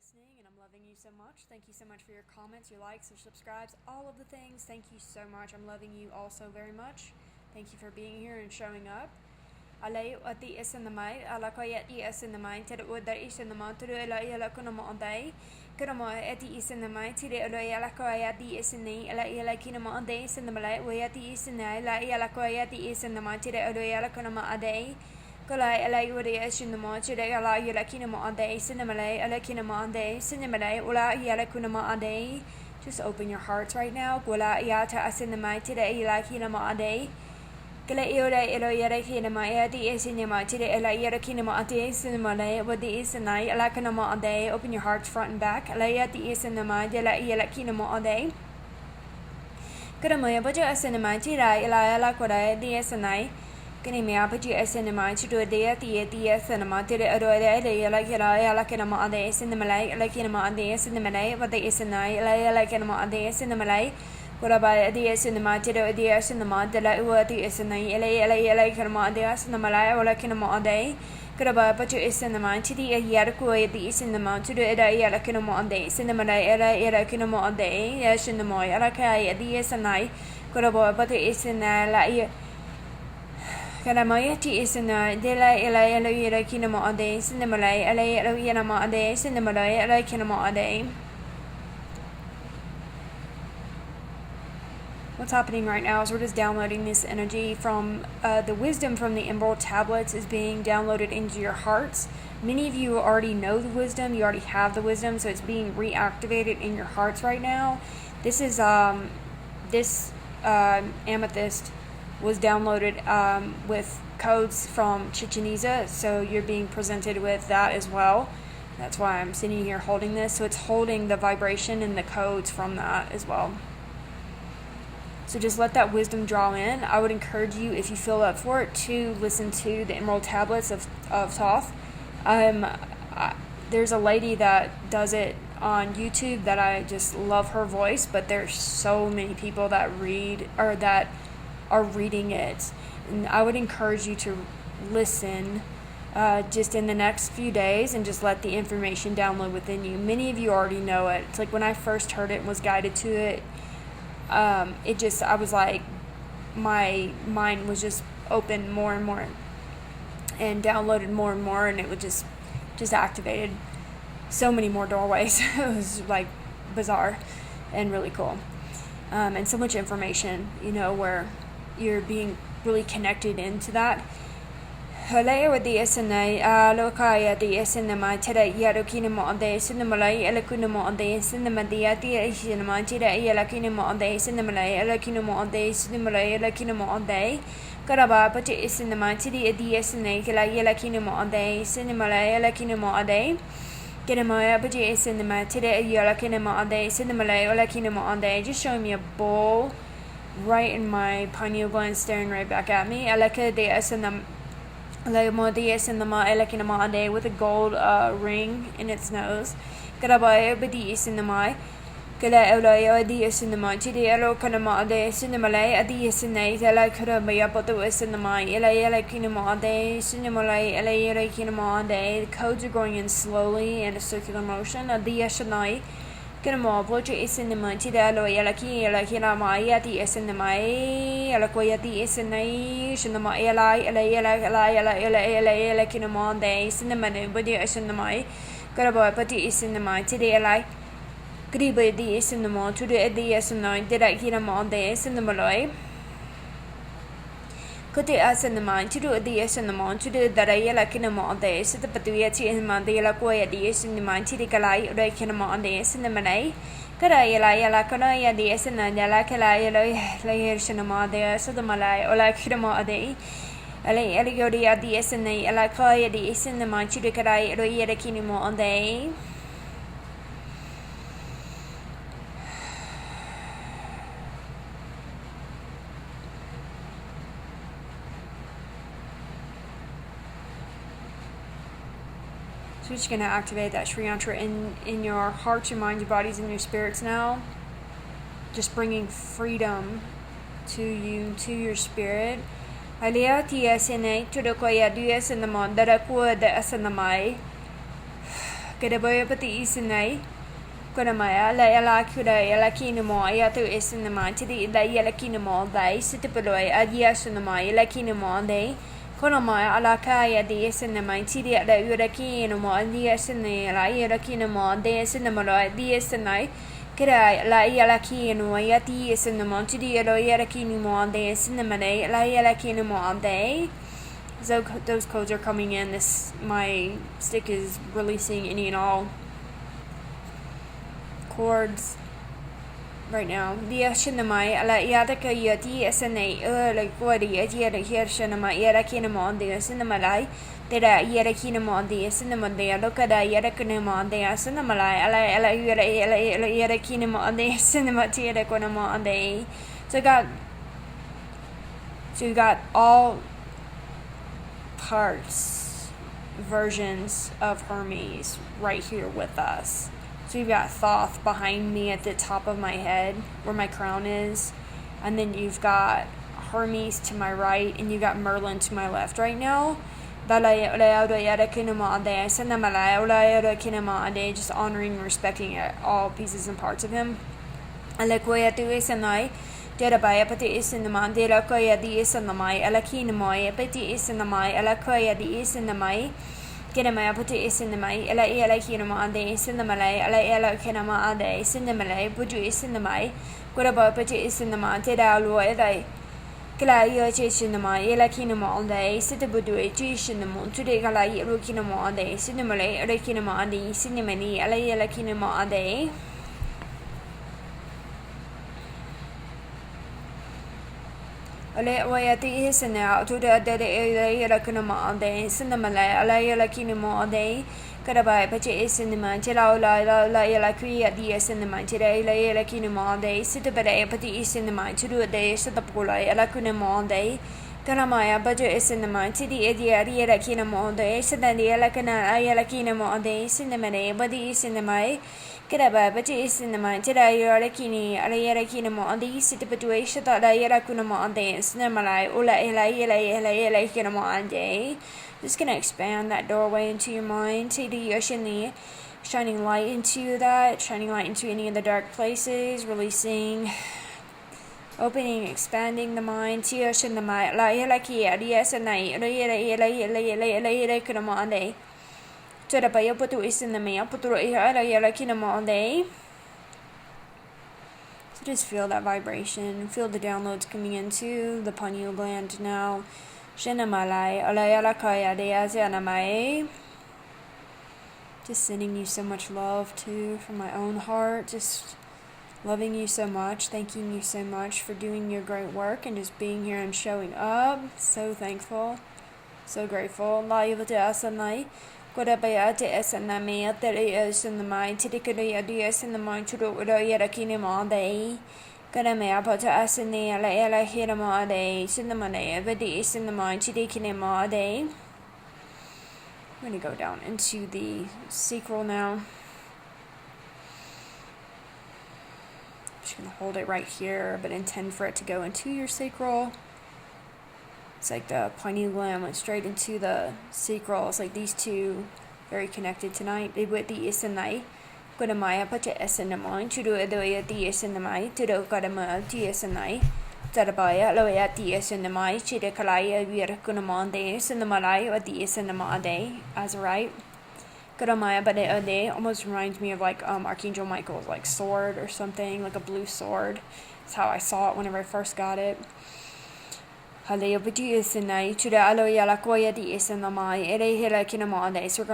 listening, and I'm loving you so much. Thank you so much for your comments, your likes, your subscribes, all of the things. Thank you so much. I'm loving you also very much. Thank you for being here and showing up. Alay ati esenamai alakoya ti esenamai ted udar esenamai tudu ela ela kunama ondai kunama ati esenamai tide alay alakoya ti eseni ela ela kinama ondai esenamalai wayati esenai la alakoya ti esenamai tide alay ala kunama adai Kolai alay wadi esenama tide ela ela kinama ondai esenamalai ela kinama ondai esenamalai ula ela kunama ondai. Just open your hearts right now. Gola yata esenamai tide ela kinama ondai. Kala iola elo yara kinama adi esinema today ela yara kinama adi esinema le wadi esinai ela kinama ade. Open your hearts front and back. Ela yati esinema de la yala kinama ade. Kanama baja esinema tira ela koda di esinai. Kanima baja esinema to do de ati esinema tira ado ela yala kinama ade esinema le ela kinama ade esinema le wadi esinai ela yala kinama ade esinema le Kuraba the cinema to the cinema de la uati is in the LA Kanama de us in the Malaya or like in a Monday. Kuraba but you is in the mind to the Yaraku the is in the mount to the Eda Kinamo day, cinema Eda Kinamo day, yes in the Moy, Alaka the is and I. Kuraba but it is in the Karamayati is in the De la Ela Kinamo day, cinema LA Yanama day, cinema LA Kinamo day. What's happening right now is we're just downloading this energy from the wisdom from the Emerald Tablets is being downloaded into your hearts. Many of you already know the wisdom, you already have the wisdom, so it's being reactivated in your hearts right now. This is this amethyst was downloaded with codes from Chichen Itza, so you're being presented with that as well. That's why I'm sitting here holding this, so it's holding the vibration and the codes from that as well. So just let that wisdom draw in. I would encourage you, if you feel up for it, to listen to the Emerald Tablets of Thoth. There's a lady that does it on YouTube that I just love her voice, but there's so many people that read or that are reading it. And I would encourage you to listen just in the next few days and just let the information download within you. Many of you already know it. It's like when I first heard it and was guided to it, I was like, my mind was just open more and more and downloaded more and more, and it would just activated so many more doorways. It was like bizarre and really cool. And so much information, where you're being really connected into that. Halaya with the SNA, Lokaya, the SNMA, Tada Yarokinamo on the Cinemalay, Elakunamo on the Cinema, the Atia Cinema, Tida Yalakinamo on the Cinemalay, Elakinamo on the Cinemalay, Elakinamo on the Karaba, but it is Cinema, Tidi, the SNA, Yalakinamo on the Cinemalay, Elakinamo on the Kinamaya, but it is Cinema, Tida Yalakinamo on the Cinemalay, Elakinamo on the just showing me a bowl right in my pineal gland staring right back at me. Alaka de SNM. Like Modias in the Elakinama with a gold ring in its nose. Garabaya Badiis in the Mai. Gala Elaya Dias in the Mai. Chidi Elo Kanama de Cinemalay, Adias in the Ela Kurabaya Botois in the Mai. Ela Kinama de Cinemalay, Ela Kinama de. The codes are going in slowly in a circular motion. Adias Shanai. Kanama, Boja is in the Montida, Loyalaki, Lakina, Yati is in the Mai, Alakoyati is in the Shinama, Ela Kinamon, they cinnamon, Body is in the Mai, Karaba, Patti is in the Mai, today Eli, Griba is in the Mon, to the Edias and Nine, did I Kinamon, they is in the Malay. Could they ask in the mind to do the S in the mon to do that I like in a mon days, the Patuati in Monday la Coya dies in the mind to the Kalai, or in a mon days in the Malay. Could I la Kanaya dies and the Lakalai, Layers in a mon days, so the Malay, or like Hidamo a day. Allegoria dies and the Alakoya dies in the mind to the Kalai, or Yerakinimo on day. So we're just going to activate that Sri Yantra in your hearts, your minds, your bodies, and your spirits now. Just bringing freedom to you, to your spirit. Alia tia sene to the koya dues in the mon that I could the esanamai. Kedabaya pati isinay. Kodamaya la ela kuda ela kinamo ayatu isinama tidi la ela kinamo dai sitipaloy adia sunama ela kinamo dai. Kodamaya alaka ya di isinama tidi la yura kinamo adia sinay la yura kinamo dai sinamalo adia sinay. Kira la ela kinamo ayati isinama tidi la yura kinamo dai sinamane la ela kinamo dai. So those codes are coming in. My stick is releasing any and all chords right now. Dia shinamai ala yadaka yati SNA like what yada here shinama yada kinamon dia sinamalai. Dera yada kinamon dia sinamandea lokada yada kinamon dia sinamalai ala yada kinamon dia cinematia konamon dia. So you got all parts, versions of Hermes right here with us. So you've got Thoth behind me at the top of my head where my crown is, and then you've got Hermes to my right, and you've got Merlin to my left right now. Just honoring and respecting all pieces and parts of him. Derabaya pati isinamai, Derakoya di isanamai, Alakinamai, pati isanamai, Alakoya di isanamai, Gedamaya pati isinamai, Ela Kinama de Sinamalay, Ela Kinama de Sinamalay, Buju isinamai, Guraba pati isinama, Tedalo, Ela Kalaya Chinama, Ela Kinama de Sitabudu, Chishinamo, today Kalai Rukinama de Sinamalay, Ela Kinama de Sinimani, Ela Kinama de. Wayati is now to the Lakunama day, Cinnamala, Alaya Kinamo day, Karabai, Pachi is in the Manchela, La Kria, the Cinema, today, La Kinamo day, Sitapade, Pati is in the mind, to do a day, Sitapula, Alakunamo day, Karamaya, Budget is in the mind, Tidi, Edia, Kinamo day, Sedania, Lakana, Ayala Kinamo day, Cinnamane, Body is in the mind. Keraba, but is in the mind. Today, Yarakini, Alayakinamo on the situation that Yarakunamo on the Snamalai, Ula Ela Kinamo on day. Just gonna expand that doorway into your mind. See the Yoshini shining light into that, shining light into any of the dark places, releasing, opening, expanding the mind. Tia Shinamai, La Yalakia, yes, and night, Ela Kunamo on day. So just feel that vibration, feel the downloads coming into the pineal gland now. Just sending you so much love too from my own heart, just loving you so much, thanking you so much for doing your great work and just being here and showing up. So thankful, so grateful. Kodabaya te esaname is in the mind, Tidikadi ideas in the mind to do Yarakinama day. Kodamea pata asane, Ela Hirama day, Cinnamane, Vedi is in the mind, Tidikinama day. I'm going to go down into the sacral now. I'm just going to hold it right here, but intend for it to go into your sacral. It's like the pineal gland went straight into the sacral. It's like these two very connected tonight. They would the isanai. Kodamaya pacha esanamai. Chudu edoya the isanamai. Tudo kodama the isanai. Tarabaya loya the isanamai. Chidakalaya virakunamande. Sinamalai or the isanamade. As right. Kodamaya but it almost reminds me of like Archangel Michael's like sword or something, like a blue sword. That's how I saw it whenever I first got it. So we're going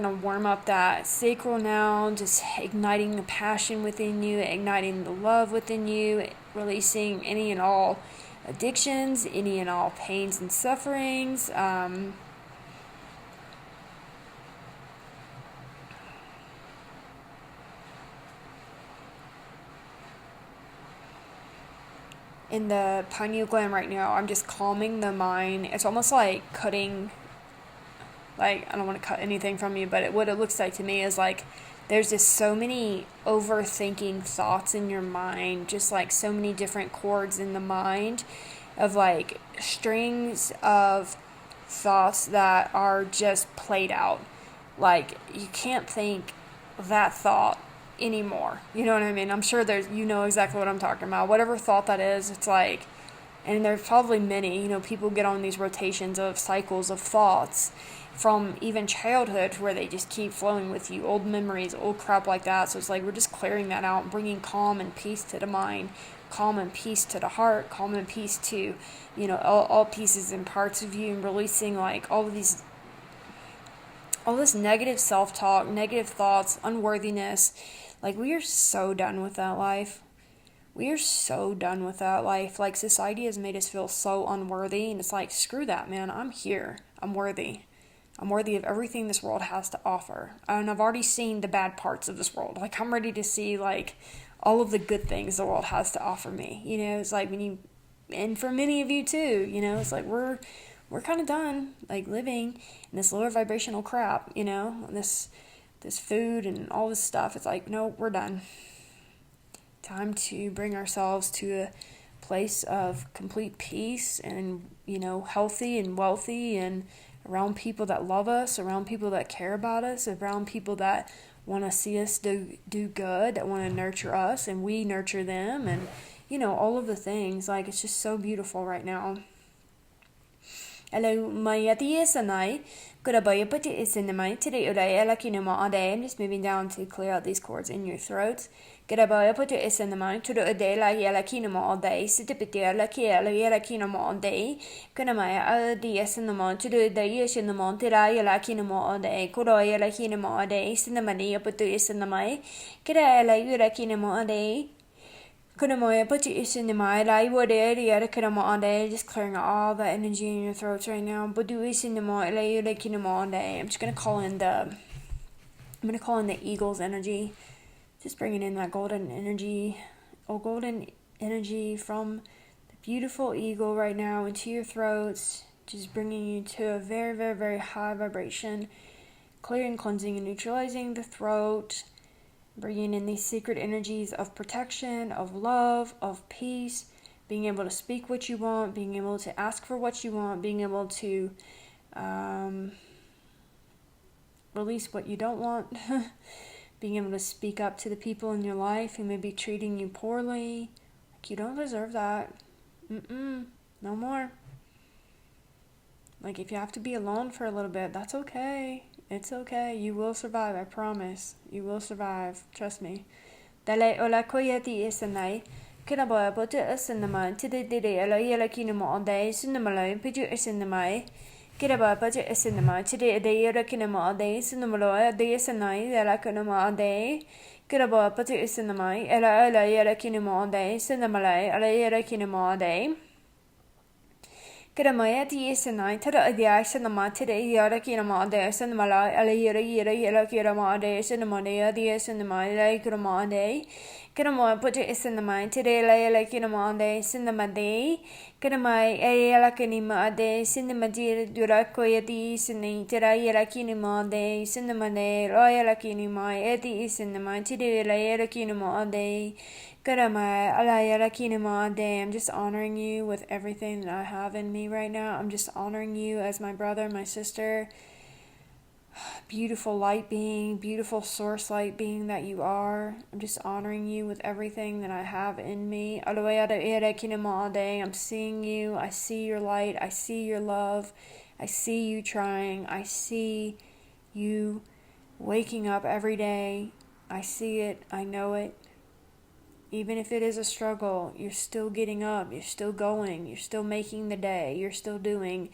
to warm up that sacral now, just igniting the passion within you, igniting the love within you, releasing any and all addictions, any and all pains and sufferings. In the pineal gland right now, I'm just calming the mind. It's almost like cutting, like, I don't want to cut anything from you, but what it looks like to me is like there's just so many overthinking thoughts in your mind, just like so many different chords in the mind of like strings of thoughts that are just played out. Like you can't think that thought anymore. You know what I mean? I'm sure you know exactly what I'm talking about. Whatever thought that is, it's like, and there's probably many, people get on these rotations of cycles of thoughts from even childhood where they just keep flowing with you, old memories, old crap like that. So it's like we're just clearing that out and bringing calm and peace to the mind, calm and peace to the heart, calm and peace to, all pieces and parts of you, and releasing like all this negative self-talk, negative thoughts, unworthiness. Like, we are so done with that life. We are so done with that life. Like, society has made us feel so unworthy, and it's like, screw that, man. I'm here. I'm worthy. I'm worthy of everything this world has to offer. And I've already seen the bad parts of this world. Like, I'm ready to see, like, all of the good things the world has to offer me. It's like and for many of you too, it's like we're kind of done, like, living in this lower vibrational crap, this food and all this stuff. It's like, no, we're done. Time to bring ourselves to a place of complete peace and, healthy and wealthy, and around people that love us, around people that care about us, around people that want to see us do good, that want to nurture us and we nurture them, and, all of the things. Like, it's just so beautiful right now. Hello, my sanai. Good boy, put it in the mind today. I'm just moving down to clear out these cords in your throat. Good boy, put it in the mind to the day like yelakino all day. Sit up there like yelakino all day. Good my DS in the mind to the day in the month. Yelakino all day. Could I yelakino all day? Cinnamon, put it in the mind. Get a like yelakino all day. Just clearing all that energy in your throats right now. I'm just gonna call in the eagle's energy. Just bringing in that golden energy from the beautiful eagle right now into your throats. Just bringing you to a very, very, very high vibration, clearing, cleansing, and neutralizing the throat. Bringing in these secret energies of protection, of love, of peace, being able to speak what you want, being able to ask for what you want, being able to release what you don't want, being able to speak up to the people in your life who may be treating you poorly. Like, you don't deserve that. No more. Like, if you have to be alone for a little bit, that's okay. It's okay. You will survive. I promise. You will survive. Trust me. Dalai ola koyati isanai. Kinaboya bote isanamai. Today ala yela kinamo all day. Sunamalai. Pitu isanamai. Kinaboya bote isanamai. Today a day yela kinamo all day. Sunamaloya. Day isanai. Yela kinamo all day. Kinaboya bote isanamai. Ela yela kinamo all day. Sunamalai. Ala yela kinamo all day. Kiramaya sanai tada adia sanama today yara kinama de sanamala alayira yara kirama de sanamania de sanama like kirama de kirama put it sanama today like kinama de sanama de kiramai ayala kinima de sanama de durakoya de sanai tada yara kinama de sanama de royala kinima edi sanama today yara kinama de I'm just honoring you with everything that I have in me right now. I'm just honoring you as my brother, my sister, beautiful light being, beautiful source light being that you are. I'm just honoring you with everything that I have in me. I'm seeing you. I see your light. I see your love. I see you trying. I see you waking up every day. I see it. I know it. Even if it is a struggle, you're still getting up, you're still going, you're still making the day, you're still doing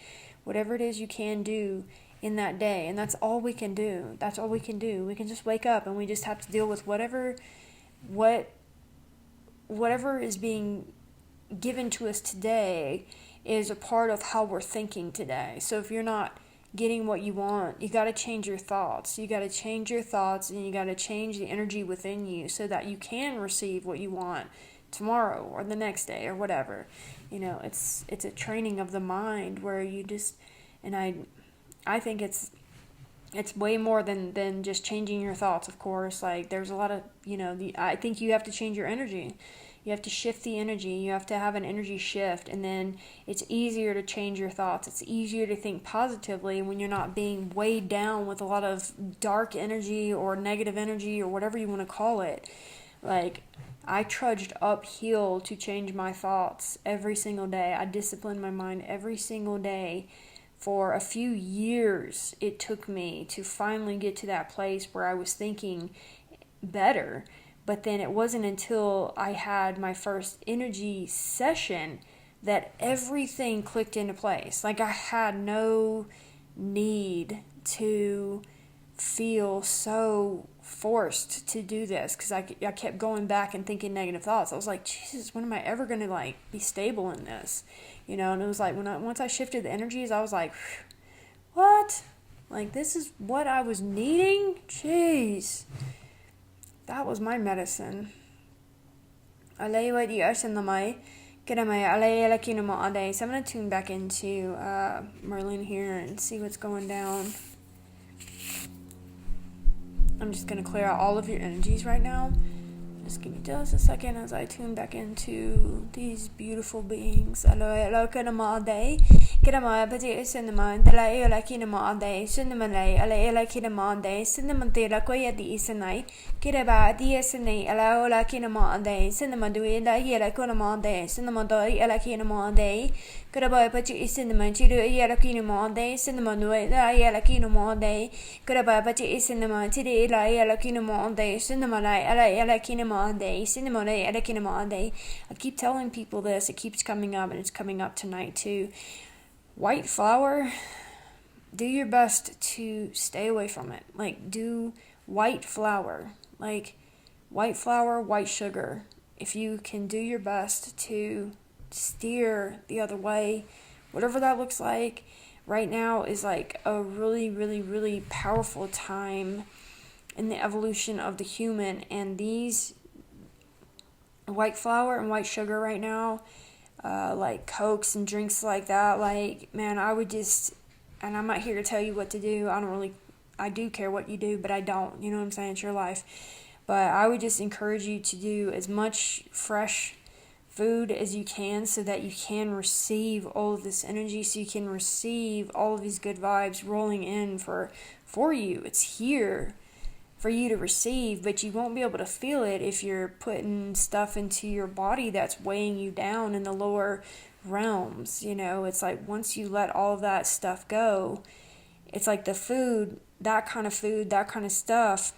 whatever it is you can do in that day. And that's all we can do. That's all we can do. We can just wake up and we just have to deal with whatever is being given to us today is a part of how we're thinking today. So if you're not getting what you want, you got to change your thoughts. You got to change your thoughts, and you got to change the energy within you so that you can receive what you want tomorrow or the next day or whatever. It's a training of the mind where you just, and I think it's way more than just changing your thoughts, of course. Like, there's a lot of, I think you have to change your energy. You have to shift the energy. You have to have an energy shift, and then it's easier to change your thoughts. It's easier to think positively when you're not being weighed down with a lot of dark energy or negative energy or whatever you want to call it. Like, I trudged uphill to change my thoughts every single day. I disciplined my mind every single day. For a few years, it took me to finally get to that place where I was thinking better. But then it wasn't until I had my first energy session that everything clicked into place. Like, I had no need to feel so forced to do this, because I kept going back and thinking negative thoughts. I was like, Jesus, when am I ever going to like be stable in this? You know, and it was like once I shifted the energies, I was like, what? Like, this is what I was needing? Jeez. That was my medicine. So I'm going to tune back into Merlin here and see what's going down. I'm just going to clear out all of your energies right now. Just give me just a second as I tune back into these beautiful beings. Hello, Kinama, but it's in the mind, the lay like Kinama day, Cinnamon, like Kinama day, Cinnamon de la Quaya de Isanai, Kiraba, DSNA, allow like Kinama day, Cinnamon do it like Yelakunama day, Cinnamon do it like Kinama day, Kiraba, but it's in the mind, you do a Yelakinama day, Cinnamon do it like Yelakinama day, Kiraba, but it's in the mind, today like Yelakinama day, Cinnamon, like Kinama day, Cinnamon, like Kinama day. I keep telling people this, it keeps coming up, and it's coming up tonight too. White flour, do your best to stay away from it. Like, do white flour. Like, white flour, white sugar. If you can do your best to steer the other way, whatever that looks like, right now is like a really, really, really powerful time in the evolution of the human. And these white flour and white sugar right now, like Cokes and drinks like that, like, man, I would just, and I'm not here to tell you what to do. I do care what you do, but I don't, you know what I'm saying? It's your life. But I would just encourage you to do as much fresh food as you can, so that you can receive all of this energy, so you can receive all of these good vibes rolling in for you. It's here for you to receive, but you won't be able to feel it if you're putting stuff into your body that's weighing you down in the lower realms. You know, it's like once you let all of that stuff go, it's like the food, that kind of stuff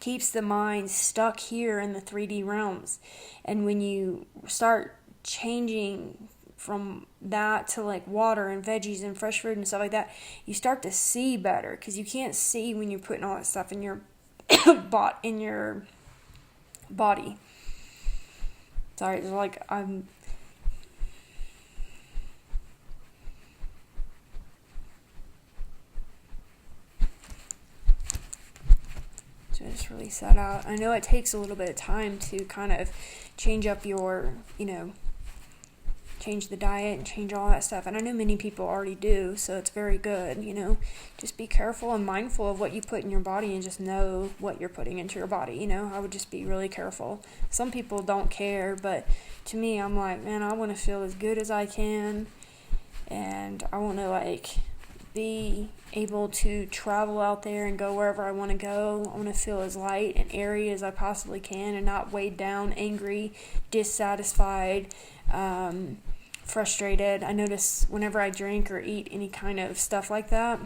keeps the mind stuck here in the 3D realms. And when you start changing from that to like water and veggies and fresh fruit and stuff like that, you start to see better, because you can't see when you're putting all that stuff in your body. Sorry, it's like so I just release that out. I know it takes a little bit of time to kind of change up your, change the diet and change all that stuff. And I know many people already do, so it's very good, Just be careful and mindful of what you put in your body, and just know what you're putting into your body, I would just be really careful. Some people don't care, but to me, I'm like, man, I want to feel as good as I can, and I want to, be able to travel out there and go wherever I want to go. I want to feel as light and airy as I possibly can, and not weighed down, angry, dissatisfied, frustrated. I notice whenever I drink or eat any kind of stuff like that,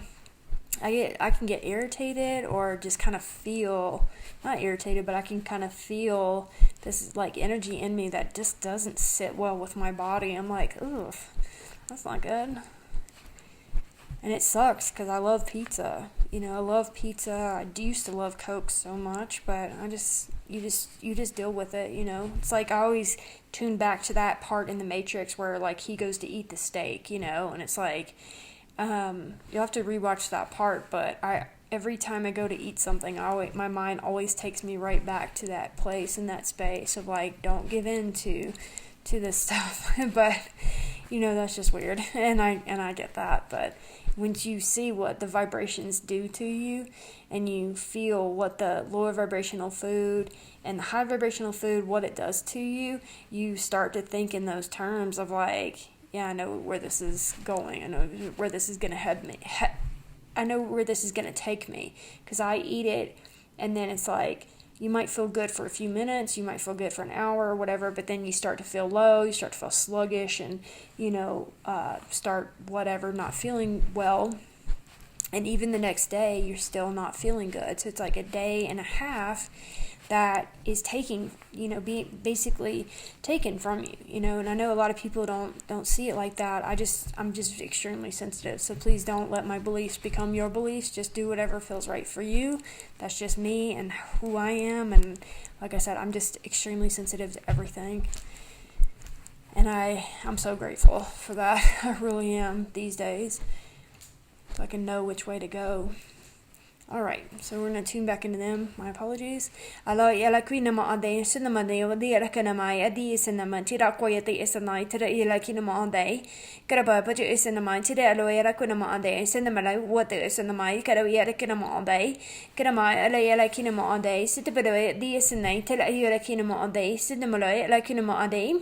I can get irritated, or just kind of feel, not irritated, but I can kind of feel this like energy in me that just doesn't sit well with my body. I'm like, ugh, that's not good. And it sucks, because I love pizza. I love pizza. I used to love Coke so much, but you just deal with it, It's like I always tune back to that part in the Matrix where, like, he goes to eat the steak, and it's like, you'll have to rewatch that part, but every time I go to eat something, my mind always takes me right back to that place and that space of, like, don't give in to this stuff. But that's just weird. And I get that, but once you see what the vibrations do to you, and you feel what the lower vibrational food and the high vibrational food, what it does to you, you start to think in those terms of like, yeah, I know where this is going. I know where this is going to head me. I know where this is going to take me, because I eat it, and then it's like, you might feel good for a few minutes, you might feel good for an hour or whatever, but then you start to feel low, you start to feel sluggish, and, start whatever, not feeling well. And even the next day, you're still not feeling good. So it's like a day and a half that is basically taken from you, and I know a lot of people don't see it like that. I'm just extremely sensitive. So please don't let my beliefs become your beliefs. Just do whatever feels right for you. That's just me and who I am. And like I said, I'm just extremely sensitive to everything. And I'm so grateful for that. I really am these days. So I can know which way to go. Alright, so we're going to tune back into them. My apologies. Alo yala kinama ade sinama de wadi rakanama adi sinama tira koyati isanai tira yala kinama ade karaba baju isanama tira alo yala kunama ade sinama la wadi isanama kara yala kinama ade karama ala yala kinama ade sitibado di isanai tira yala kinama ade sinama la yala kinama ade.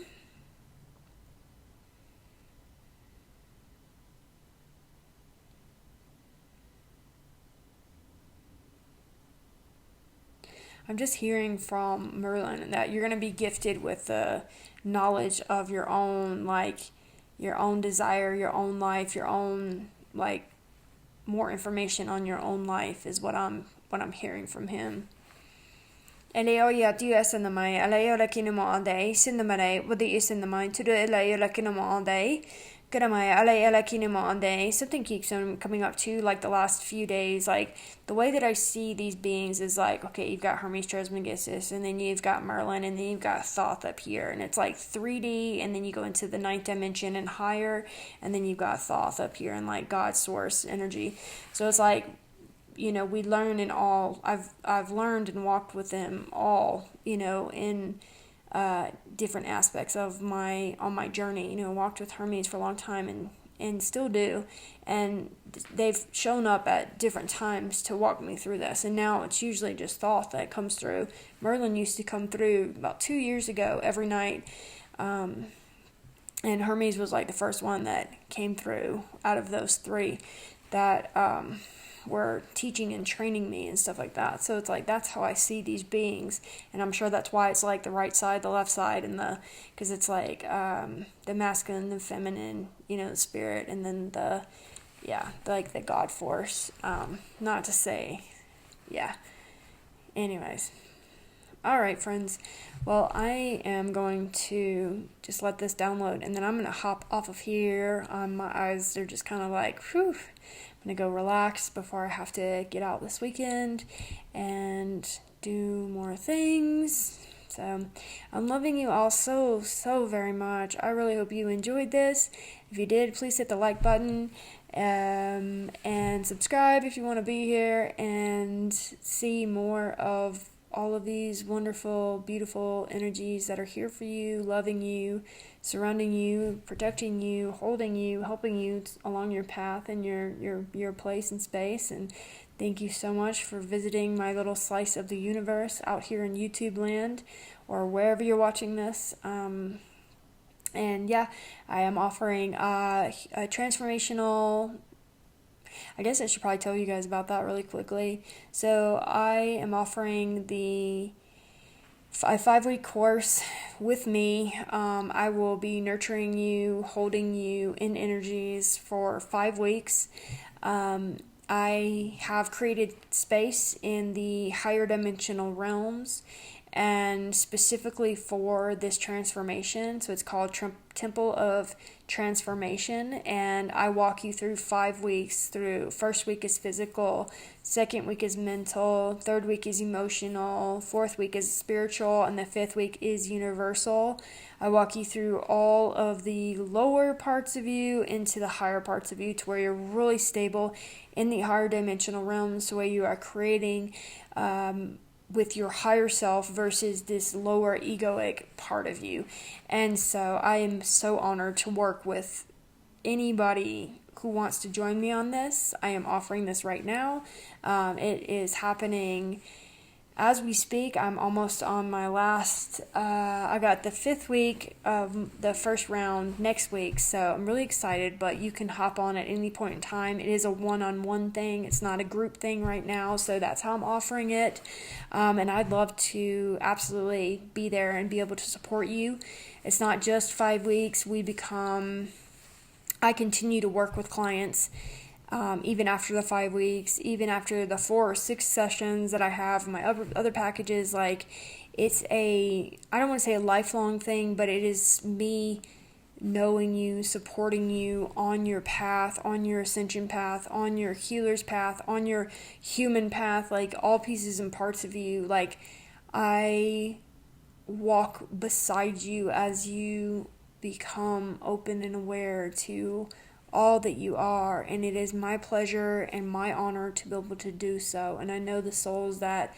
I'm just hearing from Merlin that you're going to be gifted with the knowledge of your own, your own desire, your own life, your own, more information on your own life is what I'm hearing from him. Eleo ya tu esanamai, eleo la kinamo all day, sindamare, what the isanamai to do eleo la kinamo all day. Something keeps on coming up too, like the last few days. Like the way that I see these beings is like, okay, you've got Hermes Trismegistus, and then you've got Merlin, and then you've got Thoth up here, and it's like 3D, and then you go into the 9th dimension and higher, and then you've got Thoth up here and like God's source energy. So it's like, we learn in all. I've learned and walked with them all, in different aspects of my journey. Walked with Hermes for a long time and still do, and they've shown up at different times to walk me through this, and now it's usually just Thoth that comes through. Merlin used to come through about 2 years ago every night, and Hermes was like the first one that came through out of those three that were teaching and training me and stuff like that. So it's like, that's how I see these beings, and I'm sure that's why it's like the right side, the left side, and because it's like the masculine, the feminine, the spirit, and then the God force. Not to say, anyways. Alright, friends. Well, I am going to just let this download, and then I'm going to hop off of here. My eyes are just kind of like, whew. I'm going to go relax before I have to get out this weekend and do more things. So, I'm loving you all so, so very much. I really hope you enjoyed this. If you did, please hit the like button and subscribe if you want to be here and see more of all of these wonderful, beautiful energies that are here for you, loving you, surrounding you, protecting you, holding you, helping you along your path and your place in space. And thank you so much for visiting my little slice of the universe out here in YouTube land or wherever you're watching this. And I am offering a transformational. I guess I should probably tell you guys about that really quickly. So I am offering a 5-week course with me. I will be nurturing you, holding you in energies for 5 weeks. I have created space in the higher dimensional realms, and specifically for this transformation. So it's called Temple of Transformation, and I walk you through 5 weeks through. First week is physical, second week is mental, third week is emotional, fourth week is spiritual, and the fifth week is universal. I walk you through all of the lower parts of you into the higher parts of you to where you're really stable in the higher dimensional realms, where you are creating with your higher self versus this lower egoic part of you. And so I am so honored to work with anybody who wants to join me on this. I am offering this right now. It is happening as we speak. I'm almost on my last, I got the 5th week of the first round next week, so I'm really excited, but you can hop on at any point in time. It is a one-on-one thing. It's not a group thing right now, so that's how I'm offering it, and I'd love to absolutely be there and be able to support you. It's not just 5 weeks. I continue to work with clients even after the 5 weeks, even after the 4 or 6 sessions that I have in my other packages. Like, it's I don't want to say a lifelong thing, but it is me knowing you, supporting you on your path, on your ascension path, on your healer's path, on your human path, like all pieces and parts of you. Like, I walk beside you as you become open and aware to all that you are, and it is my pleasure and my honor to be able to do so. And I know the souls that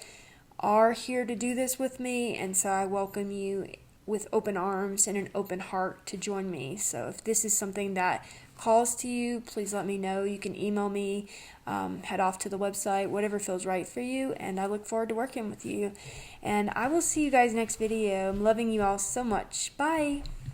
are here to do this with me, and so I welcome you with open arms and an open heart to join me. So if this is something that calls to you, please let me know. You can email me, head off to the website, whatever feels right for you, and I look forward to working with you. And I will see you guys next video. I'm loving you all so much. Bye.